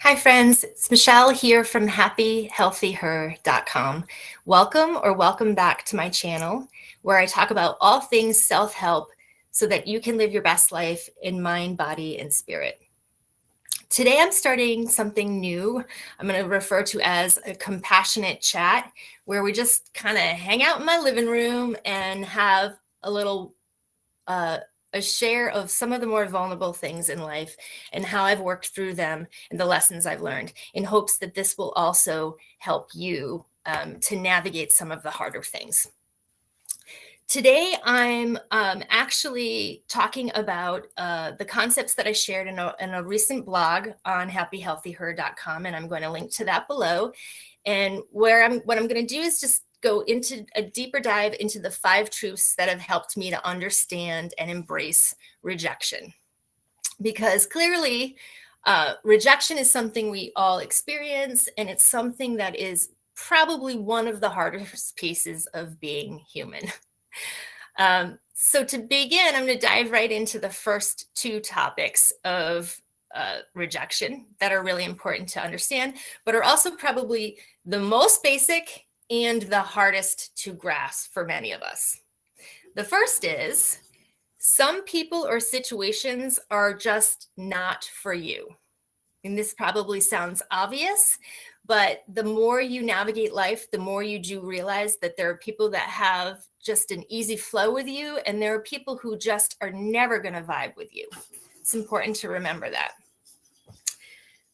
Hi friends, it's Michelle here from happyhealthyher.com. Welcome back to my channel where I talk about all things self-help so that you can live your best life in mind, body, and spirit. Today I'm starting something new I'm going to refer to as a compassionate chat where we just kind of hang out in my living room and have a little a share of some of the more vulnerable things in life and how I've worked through them and the lessons I've learned, in hopes that this will also help you to navigate some of the harder things. Today, I'm actually talking about the concepts that I shared in a recent blog on happyhealthyher.com, and I'm going to link to that below. And what I'm going to do is just go into a deeper dive into the 5 truths that have helped me to understand and embrace rejection. Because clearly, rejection is something we all experience, and it's something that is probably one of the hardest pieces of being human. So to begin, I'm going to dive right into the first 2 topics of rejection that are really important to understand, but are also probably the most basic and the hardest to grasp for many of us. The first is, some people or situations are just not for you. And this probably sounds obvious, but the more you navigate life, the more you do realize that there are people that have just an easy flow with you, and there are people who just are never going to vibe with you. It's important to remember that.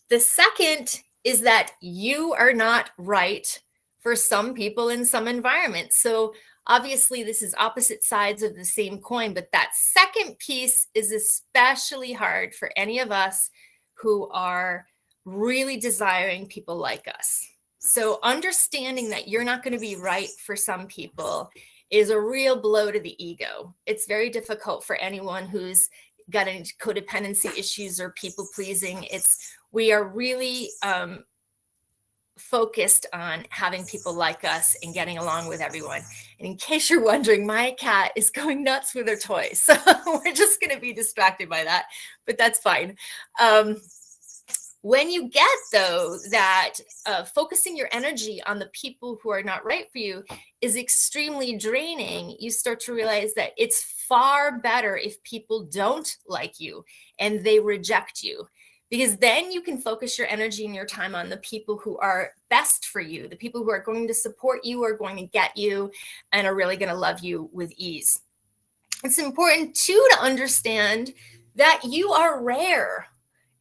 The second is that you are not right for some people in some environments. So obviously this is opposite sides of the same coin, but that second piece is especially hard for any of us who are really desiring people like us. So understanding that you're not going to be right for some people is a real blow to the ego. It's very difficult for anyone who's got any codependency issues or people pleasing. We are really focused on having people like us and getting along with everyone. And in case you're wondering, my cat is going nuts with her toys. So we're just going to be distracted by that, but that's fine. When you get, though, that focusing your energy on the people who are not right for you is extremely draining, you start to realize that it's far better if people don't like you and they reject you. Because then you can focus your energy and your time on the people who are best for you, the people who are going to support you, are going to get you, and are really going to love you with ease. It's important, too, to understand that you are rare.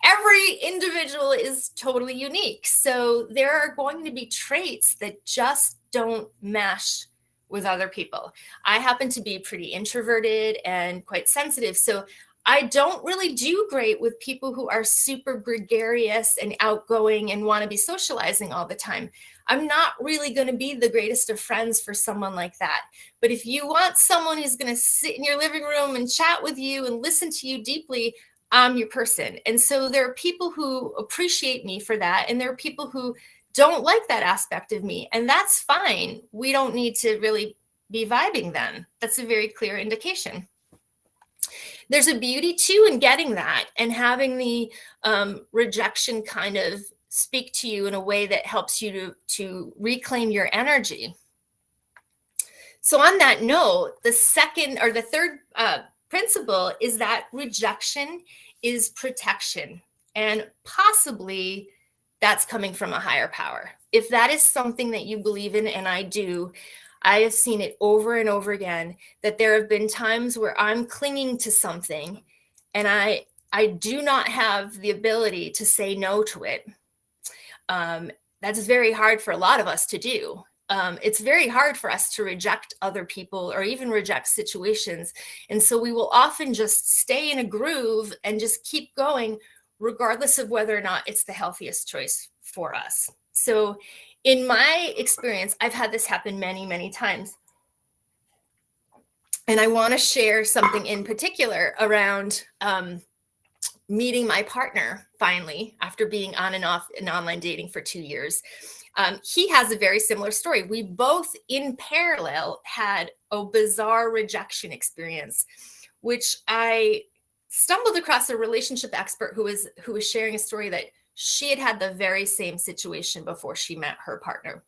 Every individual is totally unique. So there are going to be traits that just don't mesh with other people. I happen to be pretty introverted and quite sensitive. So I don't really do great with people who are super gregarious and outgoing and want to be socializing all the time. I'm not really going to be the greatest of friends for someone like that. But if you want someone who's going to sit in your living room and chat with you and listen to you deeply, I'm your person. And so there are people who appreciate me for that, and there are people who don't like that aspect of me, and that's fine. We don't need to really be vibing then. That's a very clear indication. There's a beauty too in getting that and having the rejection kind of speak to you in a way that helps you to reclaim your energy. So on that note, the third principle is that rejection is protection, and possibly that's coming from a higher power. If that is something that you believe in, and I do, I have seen it over and over again, that there have been times where I'm clinging to something and I do not have the ability to say no to it. That's very hard for a lot of us to do. It's very hard for us to reject other people or even reject situations. And so we will often just stay in a groove and just keep going, regardless of whether or not it's the healthiest choice for us. So in my experience, I've had this happen many, many times. And I want to share something in particular around meeting my partner finally, after being on and off in online dating for 2 years. He has a very similar story. We both in parallel had a bizarre rejection experience, which I stumbled across a relationship expert who was sharing a story that she had had the very same situation before she met her partner.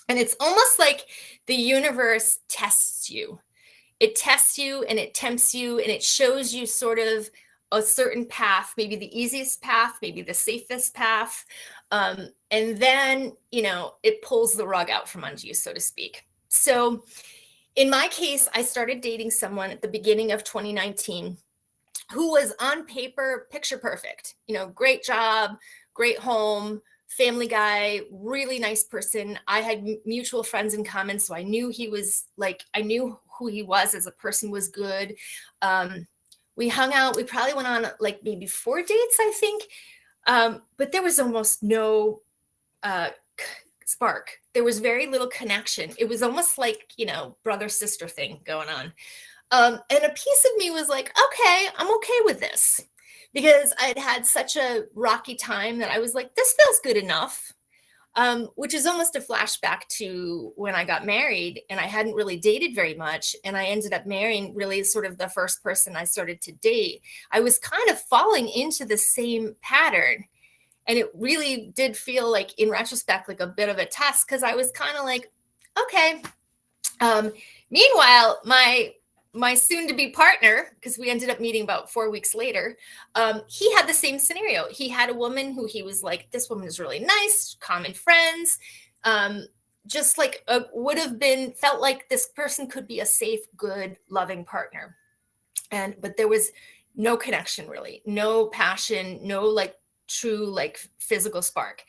And it's almost like the universe tests you. It tests you and it tempts you and it shows you sort of a certain path, maybe the easiest path, maybe the safest path. And then, it pulls the rug out from under you, so to speak. So in my case, I started dating someone at the beginning of 2019 who was on paper picture perfect, great job, great home, family guy, really nice person. I had mutual friends in common, so I knew I knew who he was as a person was good. We hung out. We probably went on like maybe 4 dates, I think. But there was almost no spark. There was very little connection. It was almost like, brother-sister thing going on. And a piece of me was like, okay, I'm okay with this, because I'd had such a rocky time that I was like, this feels good enough, which is almost a flashback to when I got married and I hadn't really dated very much. And I ended up marrying really sort of the first person I started to date. I was kind of falling into the same pattern. And it really did feel like, in retrospect, like a bit of a test, because I was kind of like, okay. Meanwhile, my soon-to-be partner, because we ended up meeting about 4 weeks later, he had the same scenario. He had a woman who he was like, this woman is really nice, common friends, just like felt like this person could be a safe, good, loving partner. But there was no connection, really, no passion, no like true like physical spark.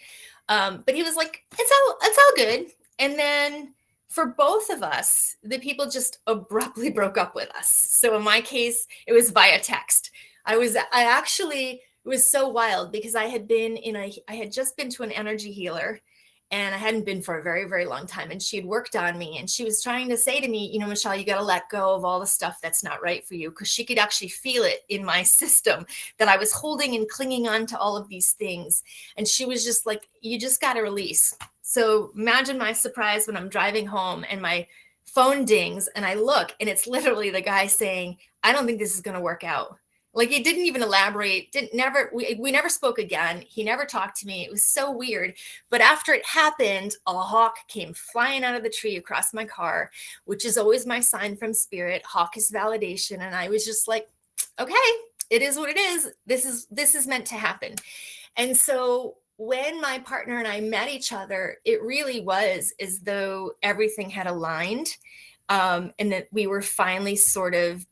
But he was like, it's all good. And then for both of us, the people just abruptly broke up with us. So in my case, it was via text. It was so wild, because I had just been to an energy healer, and I hadn't been for a very, very long time. And she had worked on me, and she was trying to say to me, Michelle, you got to let go of all the stuff that's not right for you, because she could actually feel it in my system that I was holding and clinging on to all of these things. And she was just like, you just got to release. So imagine my surprise when I'm driving home and my phone dings and I look, and it's literally the guy saying, I don't think this is going to work out. Like, he didn't even elaborate, we never spoke again. He never talked to me. It was so weird. But after it happened, a hawk came flying out of the tree across my car, which is always my sign from spirit. Hawk is validation. And I was just like, okay, it is what it is. This is meant to happen. And so when my partner and I met each other, it really was as though everything had aligned, and that we were finally sort of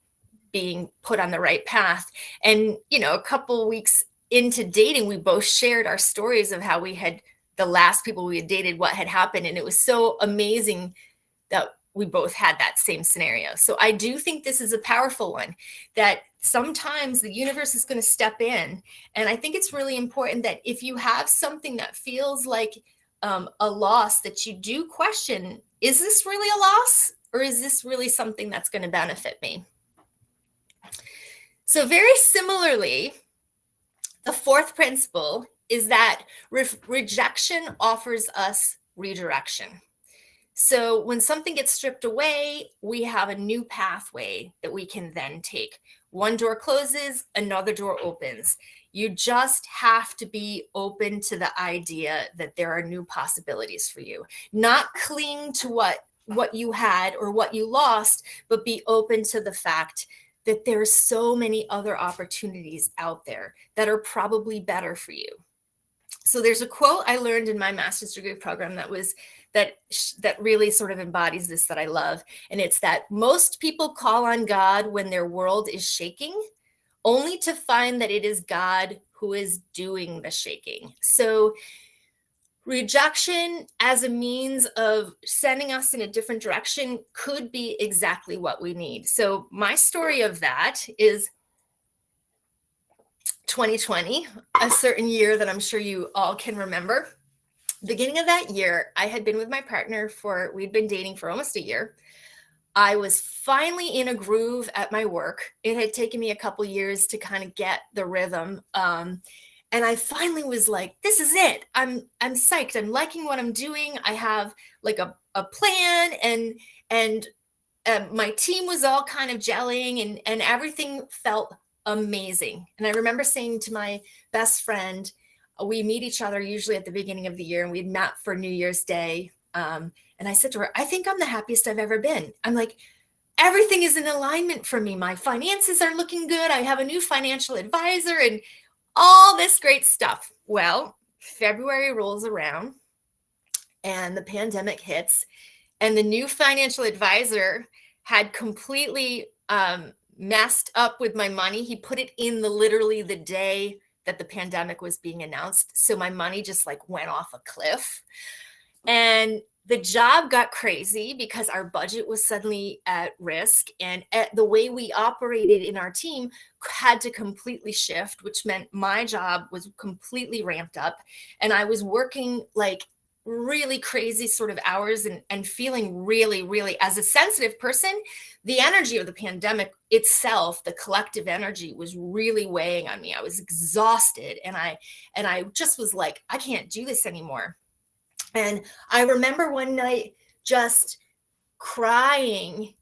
being put on the right path. And, a couple of weeks into dating, we both shared our stories of how the last people we had dated, what had happened. And it was so amazing that we both had that same scenario. So I do think this is a powerful one, that sometimes the universe is going to step in. And I think it's really important that if you have something that feels like a loss, that you do question, is this really a loss, or is this really something that's going to benefit me? So very similarly, the fourth principle is that rejection offers us redirection. So when something gets stripped away, we have a new pathway that we can then take. One door closes, another door opens. You just have to be open to the idea that there are new possibilities for you. Not cling to what you had or what you lost, but be open to the fact that there are so many other opportunities out there that are probably better for you. So there's a quote I learned in my master's degree program that really sort of embodies this, that I love. And it's that most people call on God when their world is shaking, only to find that it is God who is doing the shaking. So rejection as a means of sending us in a different direction could be exactly what we need. So my story of that is 2020, a certain year that I'm sure you all can remember. Beginning of that year, I had been with my partner we'd been dating for almost a year. I was finally in a groove at my work. It had taken me a couple years to kind of get the rhythm. And I finally was like, this is it. I'm psyched. I'm liking what I'm doing. I have like a plan, and my team was all kind of gelling, and everything felt amazing. And I remember saying to my best friend, we meet each other usually at the beginning of the year, and we'd met for New Year's Day. And I said to her, I think I'm the happiest I've ever been. I'm like, everything is in alignment for me. My finances are looking good. I have a new financial advisor and all this great stuff. Well, February rolls around and the pandemic hits, and the new financial advisor had completely messed up with my money. He put it in literally the day that the pandemic was being announced. So my money just like went off a cliff. And the job got crazy because our budget was suddenly at risk, and the way we operated in our team had to completely shift, which meant my job was completely ramped up, and I was working like really crazy sort of hours and feeling really, really, as a sensitive person, the energy of the pandemic itself, the collective energy, was really weighing on me. I was exhausted, and I just was like, I can't do this anymore. And I remember one night just crying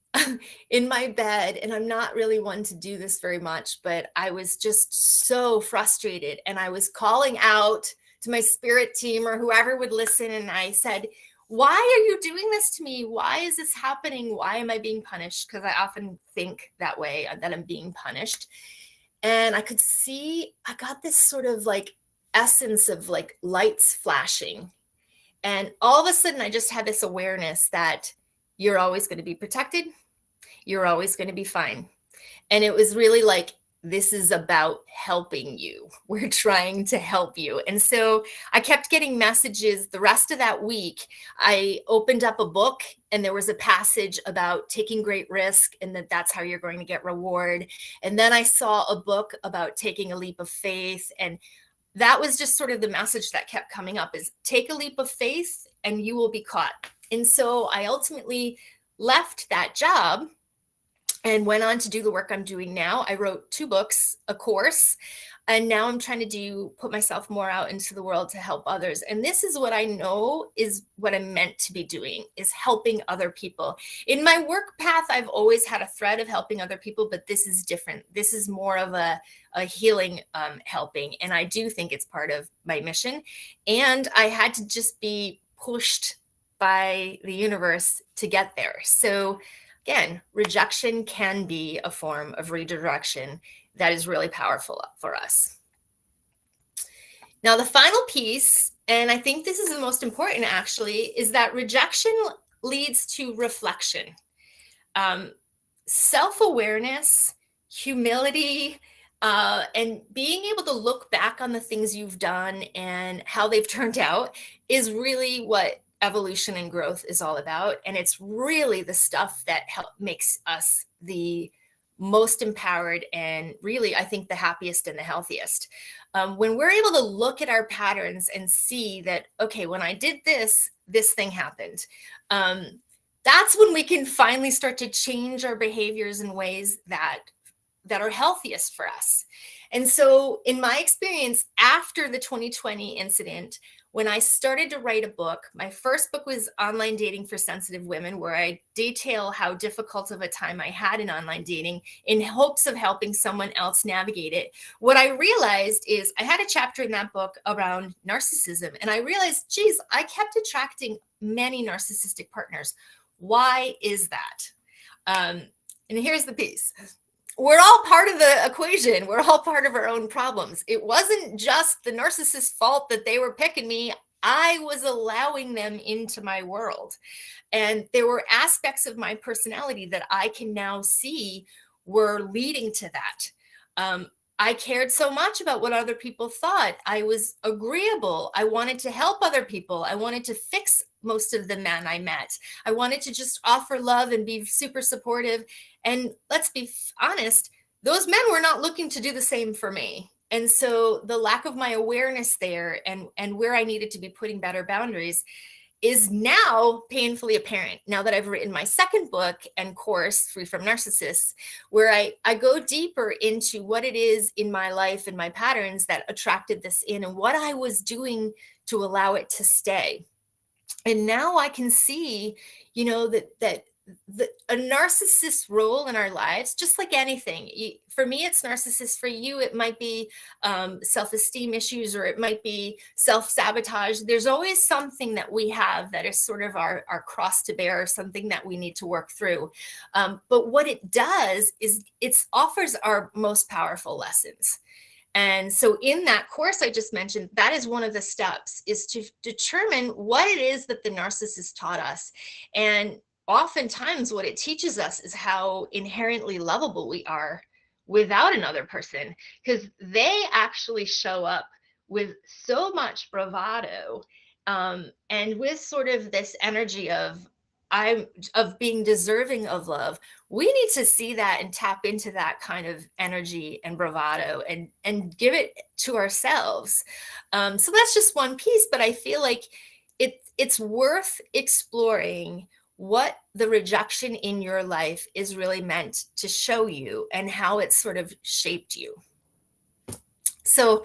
in my bed, and I'm not really one to do this very much, but I was just so frustrated, and I was calling out to my spirit team or whoever would listen, and I said, why are you doing this to me? Why is this happening? Why am I being punished? Because I often think that way, that I'm being punished. And I could see, I got this sort of like essence of like lights flashing. And all of a sudden, I just had this awareness that you're always going to be protected. You're always going to be fine. And it was really like, this is about helping you. We're trying to help you. And so I kept getting messages the rest of that week. I opened up a book, and there was a passage about taking great risk, and that's how you're going to get reward. And then I saw a book about taking a leap of faith, and that was just sort of the message that kept coming up, is take a leap of faith and you will be caught. And so I ultimately left that job and went on to do the work I'm doing now. I wrote 2 books, a course, and now I'm trying to put myself more out into the world to help others. And this is what I know is what I'm meant to be doing, is helping other people. In my work path, I've always had a thread of helping other people, but this is different. This is more of a healing helping. And I do think it's part of my mission. And I had to just be pushed by the universe to get there. So again, rejection can be a form of redirection that is really powerful for us. Now, the final piece, and I think this is the most important actually, is that rejection leads to reflection. Self-awareness, humility, and being able to look back on the things you've done and how they've turned out is really what evolution and growth is all about. And it's really the stuff that makes us the most empowered and really, I think, the happiest and the healthiest. When we're able to look at our patterns and see that, okay, when I did this, this thing happened. That's when we can finally start to change our behaviors in ways that are healthiest for us. And so in my experience, after the 2020 incident, when I started to write a book, my first book was Online Dating for Sensitive Women, where I detail how difficult of a time I had in online dating in hopes of helping someone else navigate it. What I realized is I had a chapter in that book around narcissism, and I realized, geez, I kept attracting many narcissistic partners. Why is that? And here's the piece. We're all part of the equation. We're all part of our own problems. It wasn't just the narcissist's fault that they were picking me. I was allowing them into my world. And there were aspects of my personality that I can now see were leading to that. I cared so much about what other people thought. I was agreeable. I wanted to help other people. I wanted to fix most of the men I met. I wanted to just offer love and be super supportive. And let's be honest, those men were not looking to do the same for me. And so the lack of my awareness there and where I needed to be putting better boundaries is now painfully apparent now that I've written my second book and course, Free from Narcissists, where I go deeper into what it is in my life and my patterns that attracted this in and what I was doing to allow it to stay. And now I can see, that a narcissist role in our lives, just like anything. For me, it's narcissist. For you, it might be self-esteem issues, or it might be self-sabotage. There's always something that we have that is sort of our cross to bear, or something that we need to work through. But what it does is it offers our most powerful lessons. And so in that course I just mentioned, that is one of the steps, is to determine what it is that the narcissist taught us. And oftentimes what it teaches us is how inherently lovable we are without another person, because they actually show up with so much bravado, and with sort of this energy of being deserving of love. We need to see that and tap into that kind of energy and bravado, and give it to ourselves. So that's just one piece, but I feel like it's worth exploring what the rejection in your life is really meant to show you, and how it's sort of shaped you. So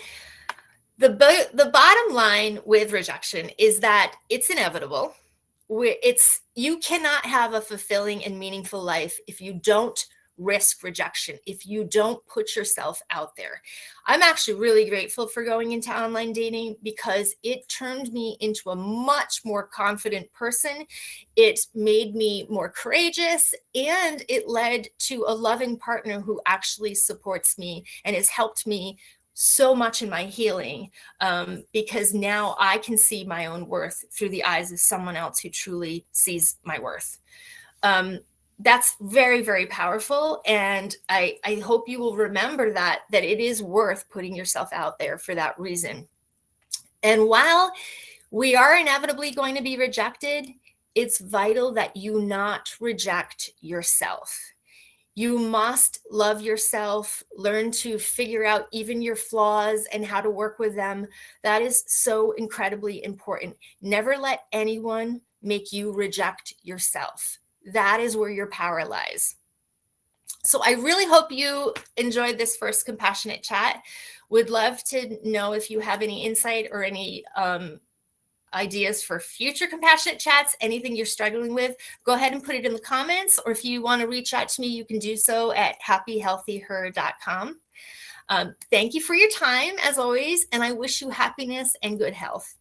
the bottom line with rejection is that it's inevitable. You cannot have a fulfilling and meaningful life if you don't risk rejection, if you don't put yourself out there. I'm actually really grateful for going into online dating, because it turned me into a much more confident person. It made me more courageous, and it led to a loving partner who actually supports me and has helped me so much in my healing, because now I can see my own worth through the eyes of someone else who truly sees my worth. That's very, very powerful. And I hope you will remember that it is worth putting yourself out there for that reason. And while we are inevitably going to be rejected, it's vital that you not reject yourself. You must love yourself, learn to figure out even your flaws and how to work with them. That is so incredibly important. Never let anyone make you reject yourself. That is where your power lies. So I really hope you enjoyed this first compassionate chat. Would love to know if you have any insight or any ideas for future compassionate chats, anything you're struggling with. Go ahead and put it in the comments, or if you want to reach out to me, you can do so at happyhealthyher.com. Thank you for your time, as always, and I wish you happiness and good health.